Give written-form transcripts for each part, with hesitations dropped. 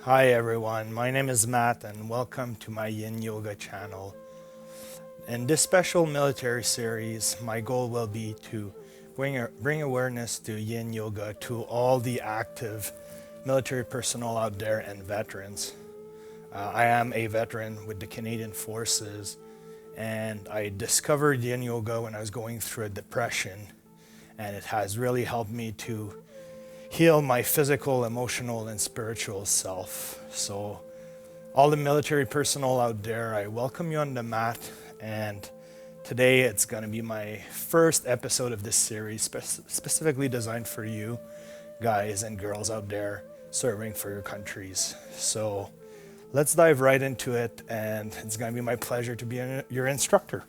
Hi everyone, my name is Matt and welcome to my Yin Yoga channel. In this special military series, my goal will be to bring awareness to Yin Yoga to all the active military personnel out there and veterans. I am a veteran with the Canadian Forces, and I discovered Yin Yoga when I was going through a depression, and it has really helped me to heal my physical, emotional, and spiritual self. So all the military personnel out there, I welcome you on the mat, and today it's going to be my first episode of this series specifically designed for you guys and girls out there serving for your countries. So let's dive right into it, and it's going to be my pleasure to be your instructor.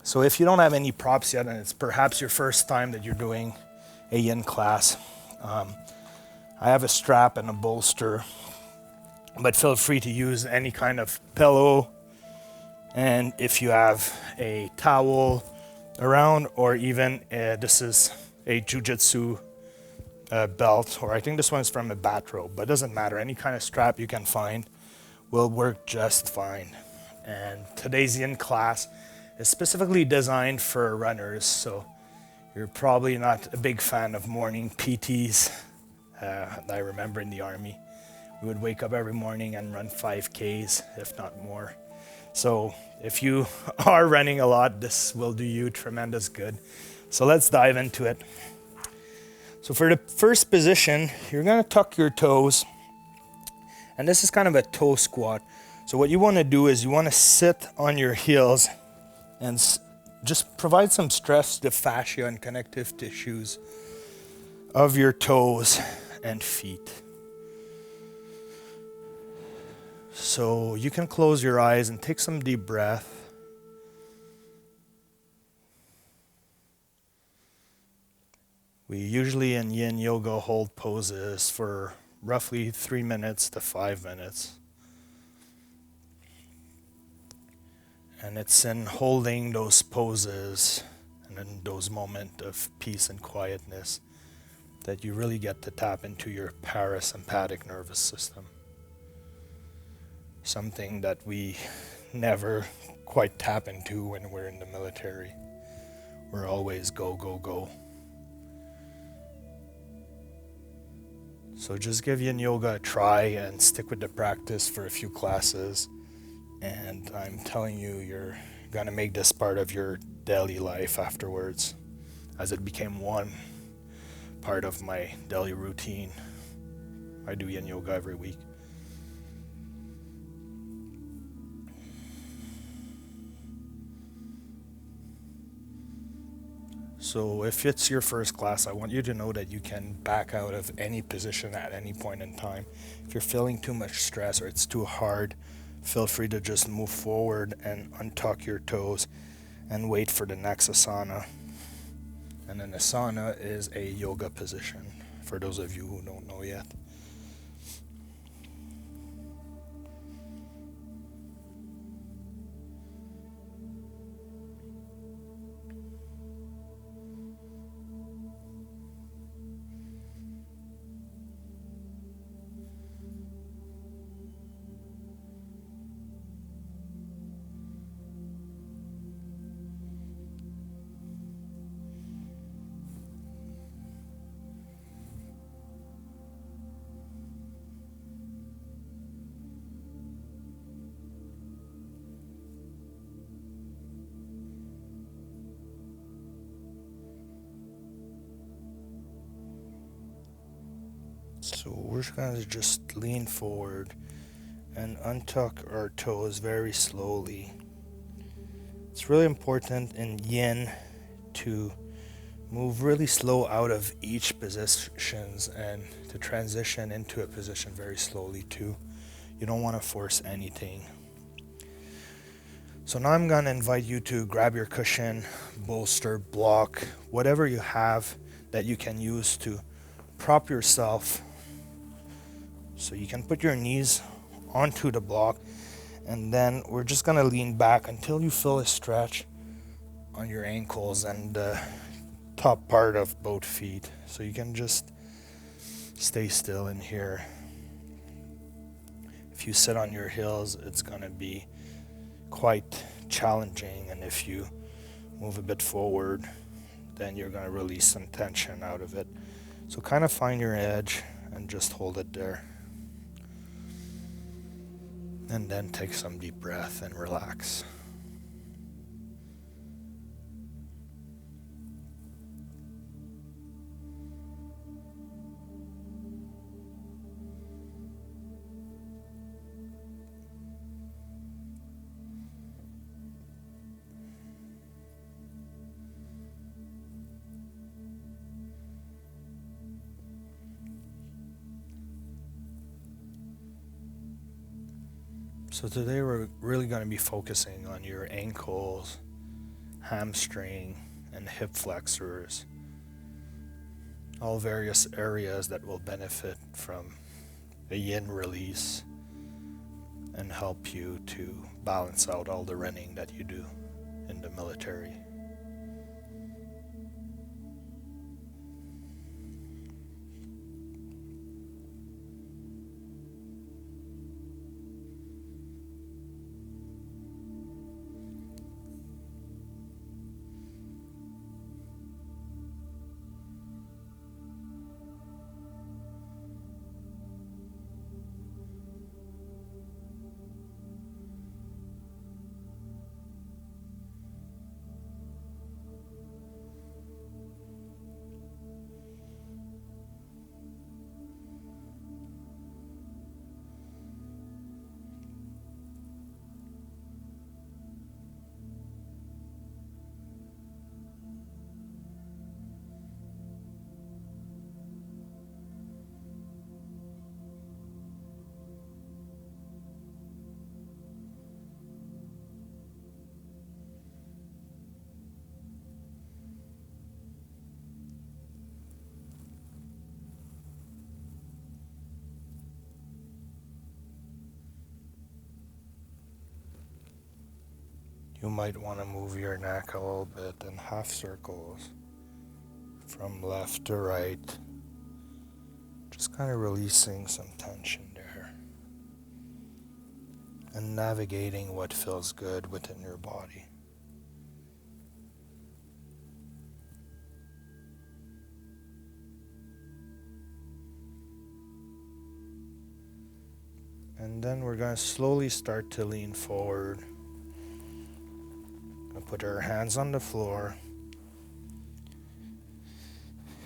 So if you don't have any props yet and it's perhaps your first time that you're doing a Yin class, I have a strap and a bolster, but feel free to use any kind of pillow. And if you have a towel around, or even this is a jujitsu belt, or I think this one's from a bathrobe, but it doesn't matter. Any kind of strap you can find will work just fine. And today's Yin class is specifically designed for runners, so you're probably not a big fan of morning PTs. I remember in the Army, we would wake up every morning and run 5Ks, if not more. So if you are running a lot, this will do you tremendous good. So let's dive into it. So for the first position, you're gonna tuck your toes, and this is kind of a toe squat. So what you wanna do is you wanna sit on your heels and just provide some stress to fascia and connective tissues of your toes and feet. So you can close your eyes and take some deep breath. We usually in Yin Yoga hold poses for roughly 3 minutes to 5 minutes. And it's in holding those poses and in those moments of peace and quietness that you really get to tap into your parasympathetic nervous system. Something that we never quite tap into when we're in the military. We're always go, go, go. So just give Yin Yoga a try and stick with the practice for a few classes. And I'm telling you, you're gonna make this part of your daily life afterwards, as it became one part of my daily routine. I do Yin Yoga every week. So if it's your first class, I want you to know that you can back out of any position at any point in time. If you're feeling too much stress or it's too hard, feel free to just move forward and untuck your toes and wait for the next asana. And an asana is a yoga position, for those of you who don't know yet. So we're gonna just lean forward and untuck our toes very slowly. It's really important in Yin to move really slow out of each positions and to transition into a position very slowly too. You don't want to force anything. So now I'm gonna invite you to grab your cushion, bolster, block, whatever you have that you can use to prop yourself. So you can put your knees onto the block, and then we're just gonna lean back until you feel a stretch on your ankles and the top part of both feet. So you can just stay still in here. if you sit on your heels, it's going to be quite challenging, and if you move a bit forward, then you're going to release some tension out of it. So kind of find your edge and just hold it there. And then take some deep breath and relax. So today we're really going to be focusing on your ankles, hamstring, and hip flexors. All various areas that will benefit from a yin release and help you to balance out all the running that you do in the military. You might want to move your neck a little bit in half circles from left to right, just kind of releasing some tension there and navigating what feels good within your body. And then we're going to slowly start to lean forward. Put our hands on the floor,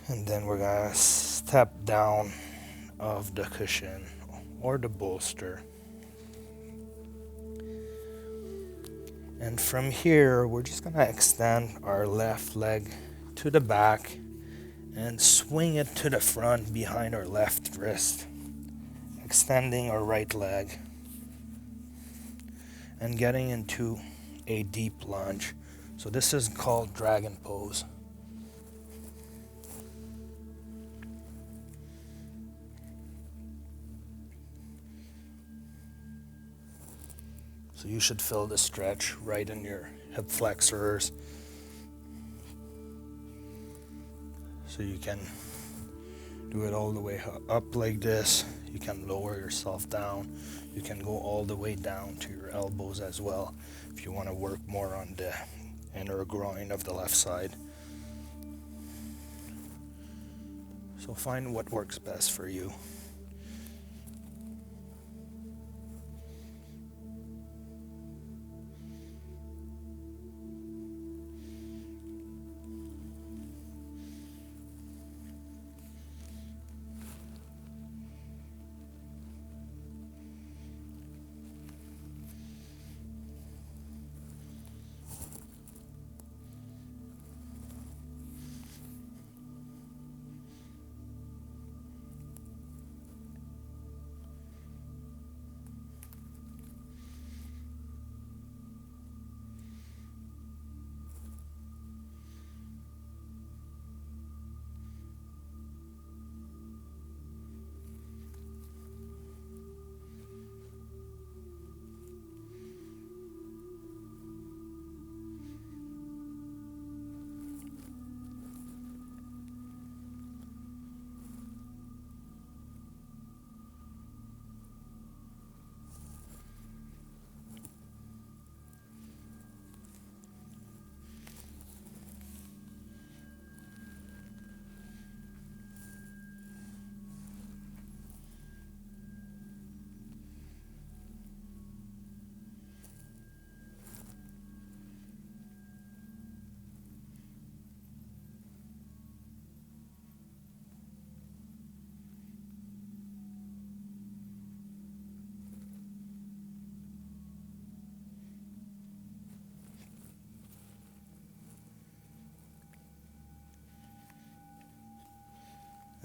and then we're gonna step down of the cushion or the bolster. And from here, we're just gonna extend our left leg to the back and swing it to the front behind our left wrist, extending our right leg and getting into a deep lunge. So this is called dragon pose. So you should feel the stretch right in your hip flexors. So you can do it all the way up like this. You can lower yourself down. You can go all the way down to your elbows as well if you want to work more on the inner groin of the left side. So find what works best for you.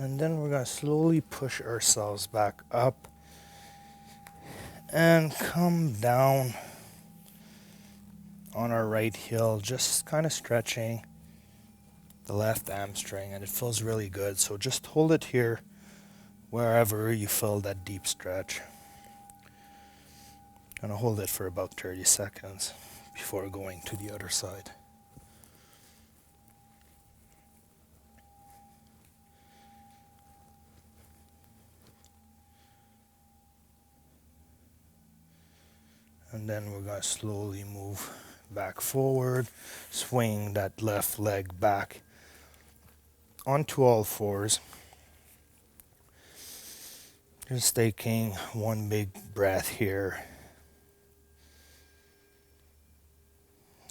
And then we're going to slowly push ourselves back up and come down on our right heel, just kind of stretching the left hamstring, and it feels really good. So just hold it here wherever you feel that deep stretch. Gonna hold it for about 30 seconds before going to the other side. And then we're going to slowly move back forward, swing that left leg back onto all fours. Just taking one big breath here.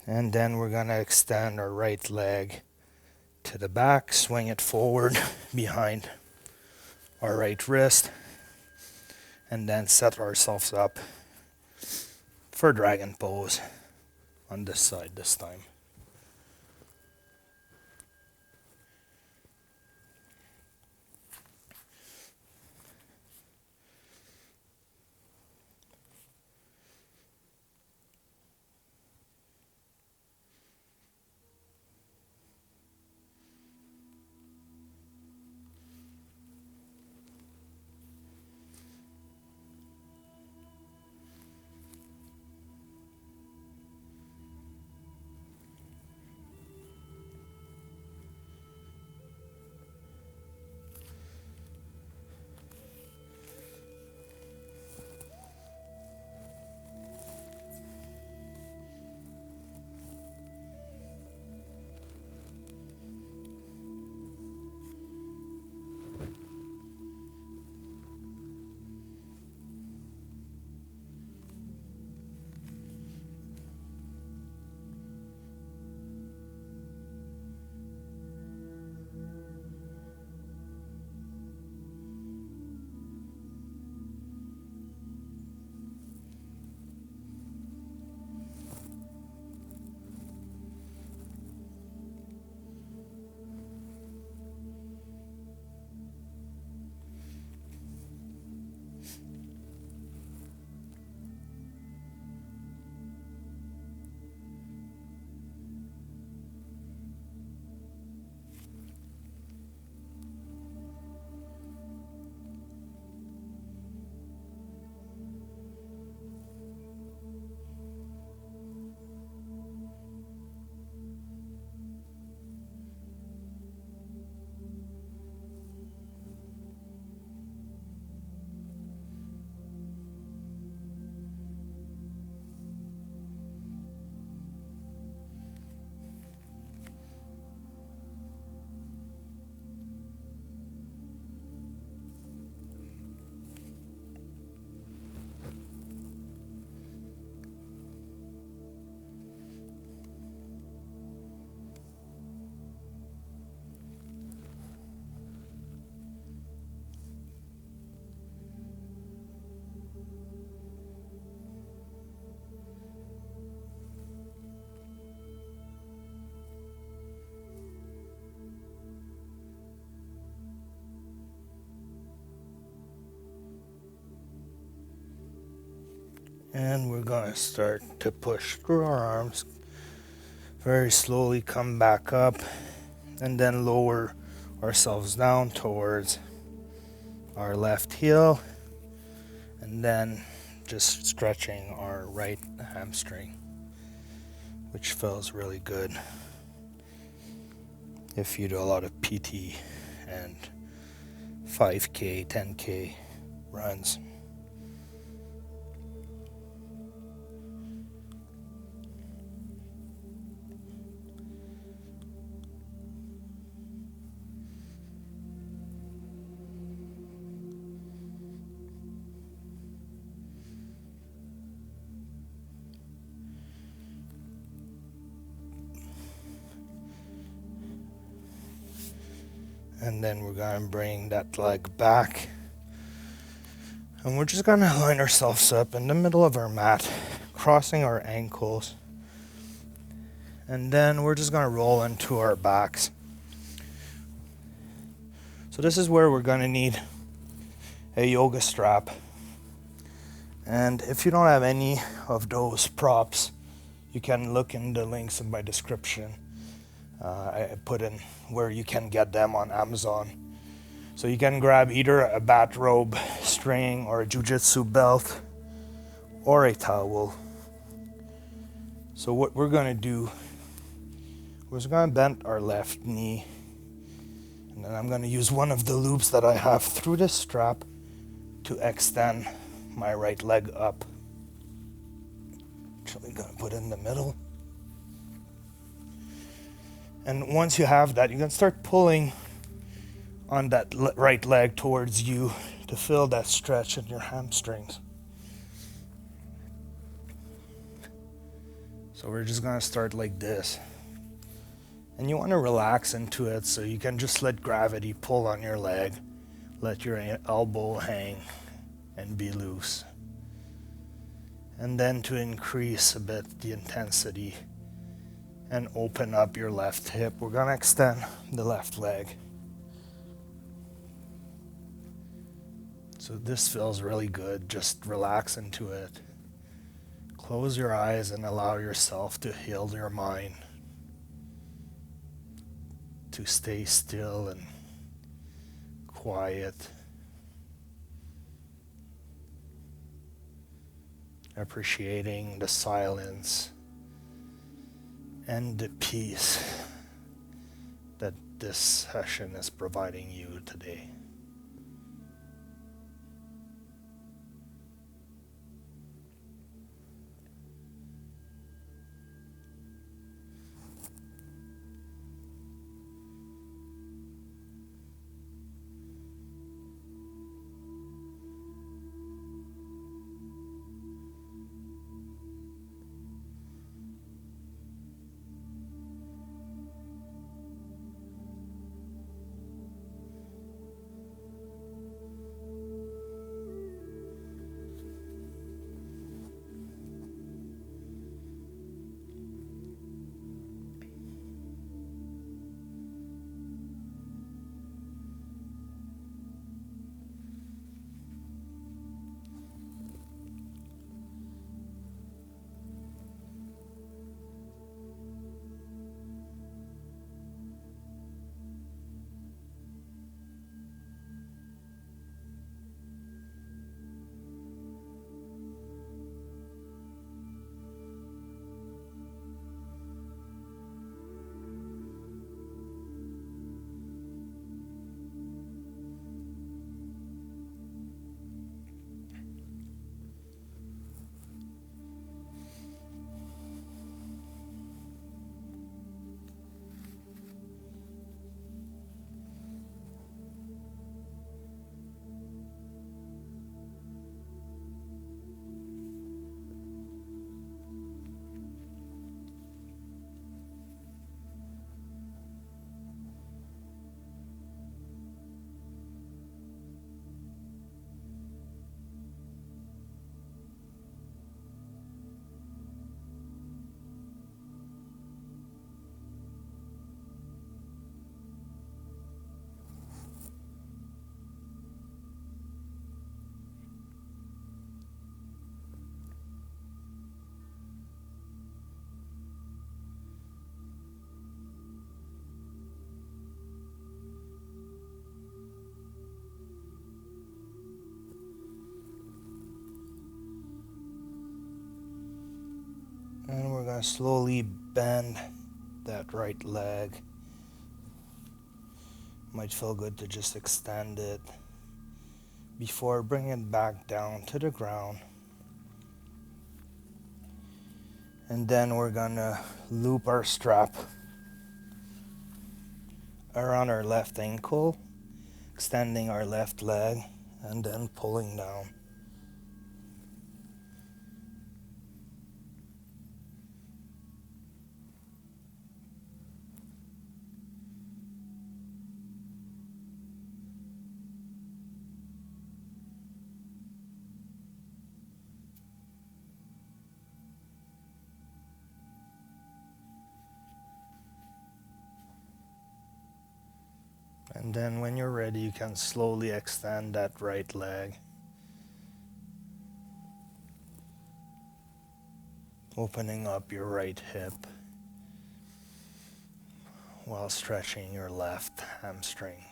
And then we're going to extend our right leg to the back, swing it forward behind our right wrist, and then set ourselves up for dragon pose on this side this time. And we're going to start to push through our arms. Very slowly come back up and then lower ourselves down towards our left heel. And then just stretching our right hamstring, which feels really good if you do a lot of PT and 5K, 10K runs. And then we're going to bring that leg back. And we're just going to line ourselves up in the middle of our mat, crossing our ankles. And then we're just going to roll into our backs. So So this is where we're going to need a yoga strap. And if you don't have any of those props, you can look in the links in my description. I put in where you can get them on Amazon. So you can grab either a bathrobe string or a jiu-jitsu belt or a towel. So what we're going to do, we're going to bend our left knee, and then I'm going to use one of the loops that I have through this strap to extend my right leg up. Actually going to put it in the middle. And once you have that, you can start pulling on that right leg towards you to feel that stretch in your hamstrings. So we're just going to start like this. And you want to relax into it, so you can just let gravity pull on your leg. Let your elbow hang and be loose. And then to increase a bit the intensity and open up your left hip, we're going to extend the left leg. So this feels really good. Just relax into it. Close your eyes and allow yourself to heal your mind, to stay still and quiet, appreciating the silence and the peace that this session is providing you today. And we're going to slowly bend that right leg. Might feel good to just extend it before bringing it back down to the ground. And then we're going to loop our strap around our left ankle, extending our left leg, and then pulling down. And then when you're ready, you can slowly extend that right leg, opening up your right hip while stretching your left hamstring.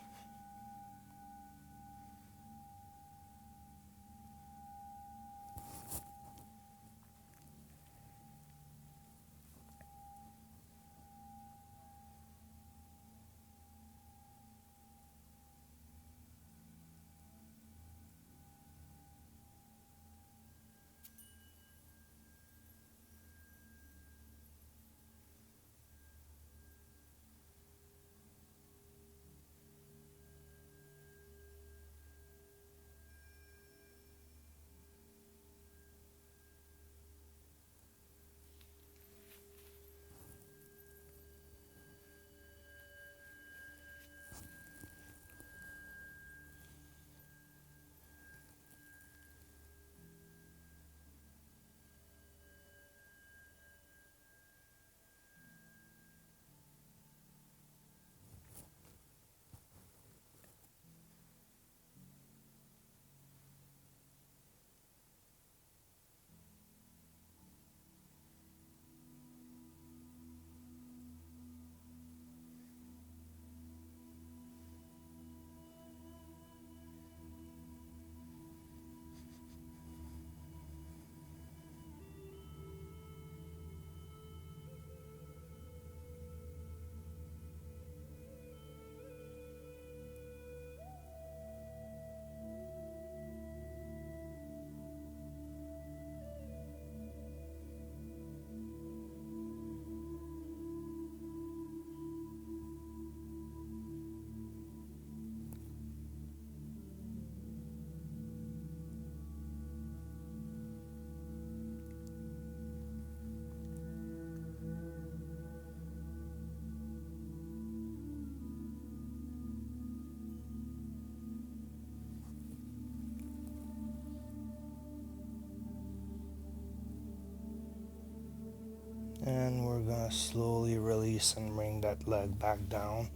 And we're gonna slowly release and bring that leg back down.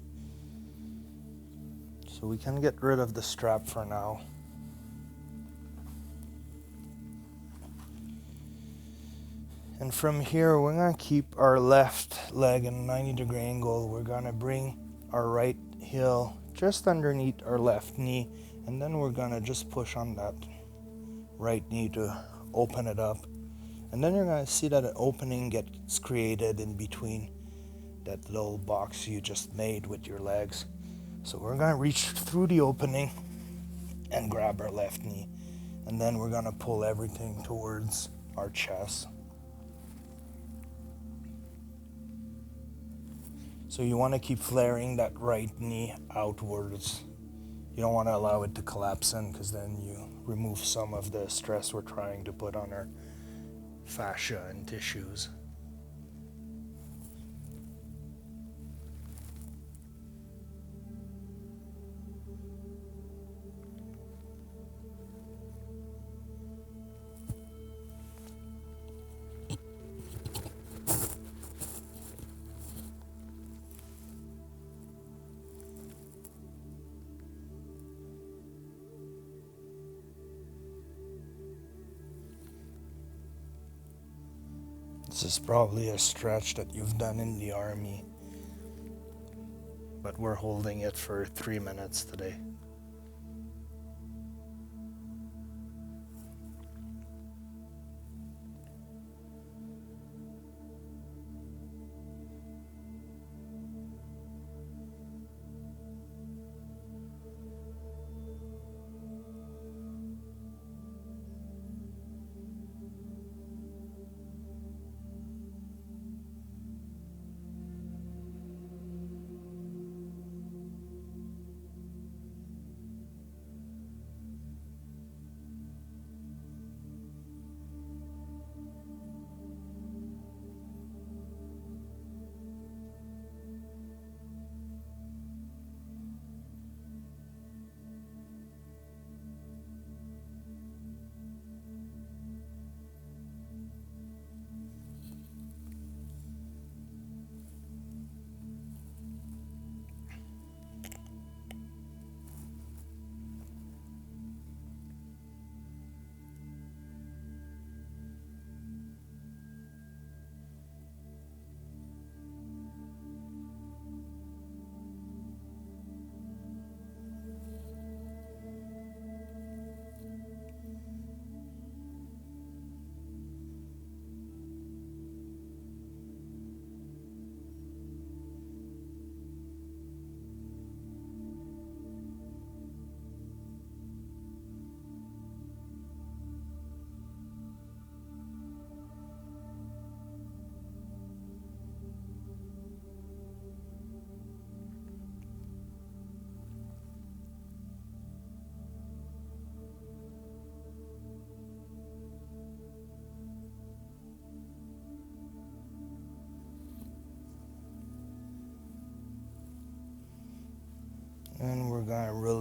So we can get rid of the strap for now. And from here, we're gonna keep our left leg in a 90-degree angle. We're gonna bring our right heel just underneath our left knee, and then we're gonna just push on that right knee to open it up. And then you're gonna see that an opening gets created in between that little box you just made with your legs. So we're gonna reach through the opening and grab our left knee, and then we're gonna pull everything towards our chest. So you want to keep flaring that right knee outwards. You don't want to allow it to collapse in, because then you remove some of the stress we're trying to put on our fascia and tissues. This is probably a stretch that you've done in the army, but we're holding it for 3 minutes today.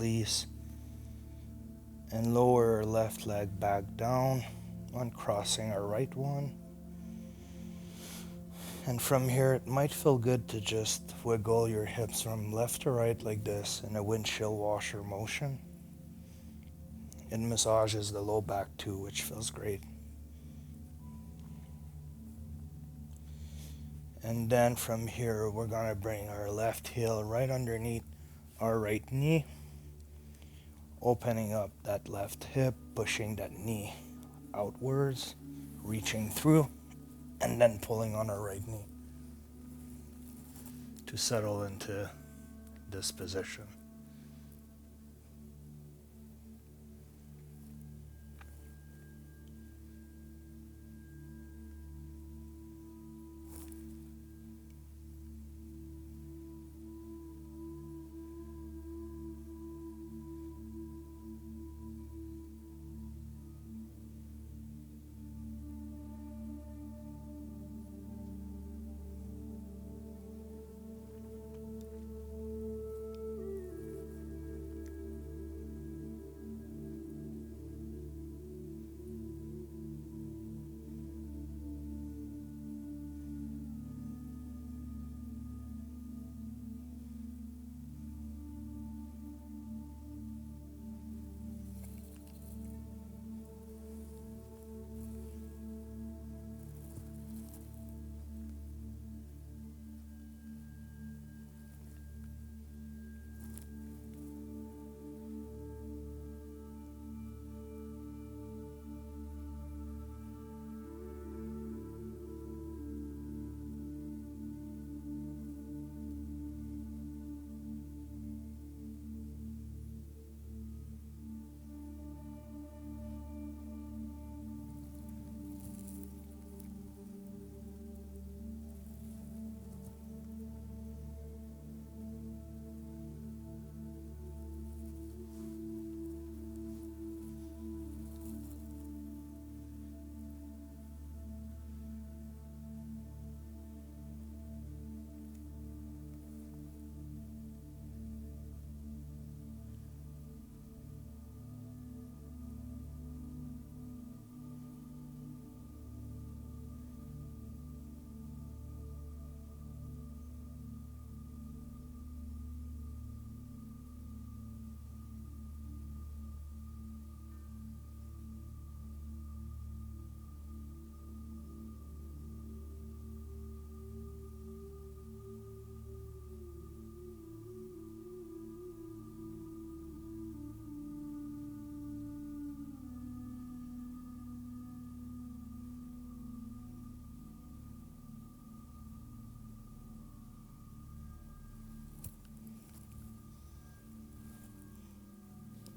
release. And lower our left leg back down, uncrossing our right one. And from here, it might feel good to just wiggle your hips from left to right like this in a windshield washer motion. It massages the low back too, which feels great. And then from here, we're gonna bring our left heel right underneath our right knee, opening up that left hip, pushing that knee outwards, reaching through, and then pulling on our right knee to settle into this position.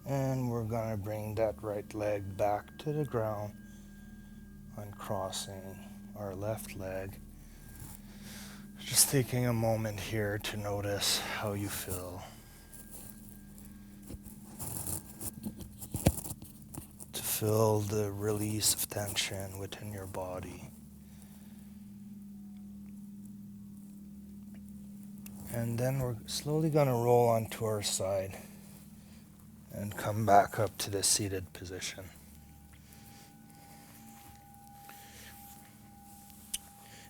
And we're gonna bring that right leg back to the ground, uncrossing our left leg. Just taking a moment here to notice how you feel. To feel the release of tension within your body. And then we're slowly gonna roll onto our side and come back up to the seated position.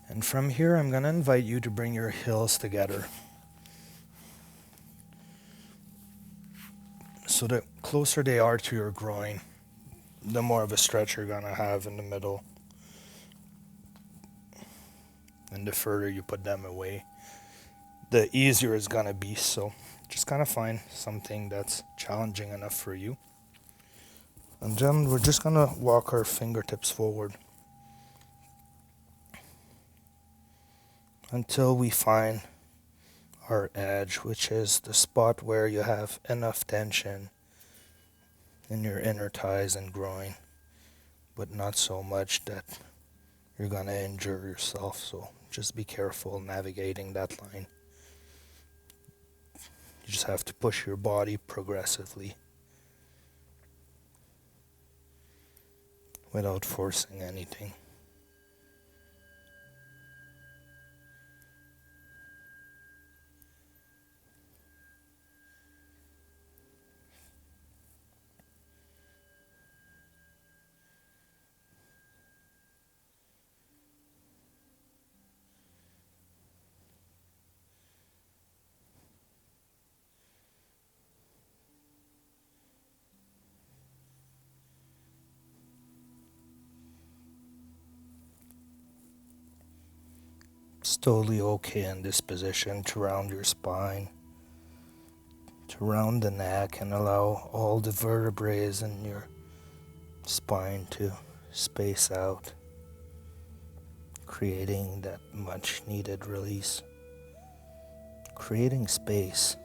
And from here, I'm gonna invite you to bring your heels together. So the closer they are to your groin, the more of a stretch you're gonna have in the middle. And the further you put them away, the easier it's gonna be. So just kind of find something that's challenging enough for you. And then we're just gonna walk our fingertips forward until we find our edge, which is the spot where you have enough tension in your inner thighs and groin, but not so much that you're gonna injure yourself. So just be careful navigating that line. You just have to push your body progressively without forcing anything. It's totally okay in this position to round your spine, to round the neck, and allow all the vertebrae in your spine to space out, creating that much needed release, creating space.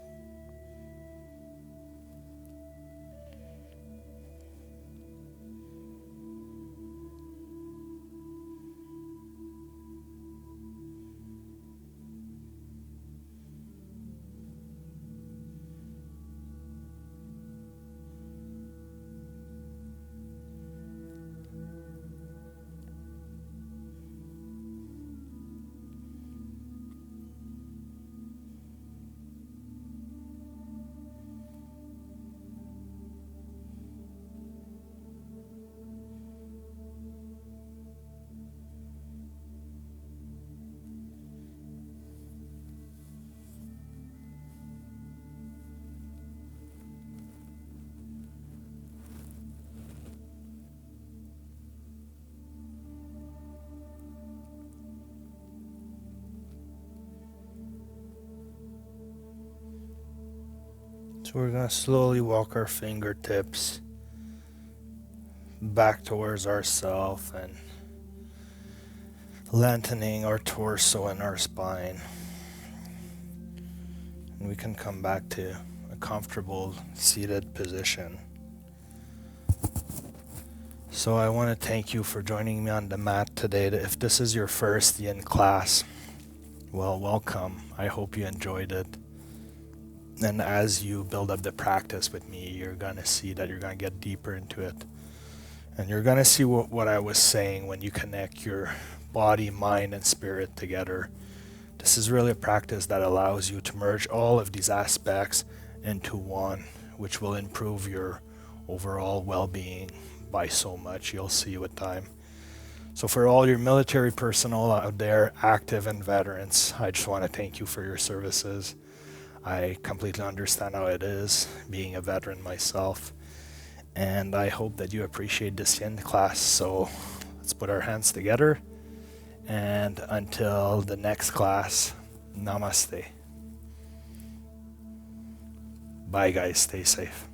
So we're going to slowly walk our fingertips back towards ourselves and lengthening our torso and our spine. And we can come back to a comfortable seated position. So I want to thank you for joining me on the mat today. If this is your first Yin class, well, welcome. I hope you enjoyed it. And as you build up the practice with me, you're going to see that you're going to get deeper into it. And you're going to see what I was saying when you connect your body, mind, and spirit together. This is really a practice that allows you to merge all of these aspects into one, which will improve your overall well-being by so much. You'll see with time. So for all your military personnel out there, active and veterans, I just want to thank you for your services. I completely understand how it is being a veteran myself, and I hope that you appreciate this Yin class. So let's put our hands together, and until the next class, Namaste. Bye guys, stay safe.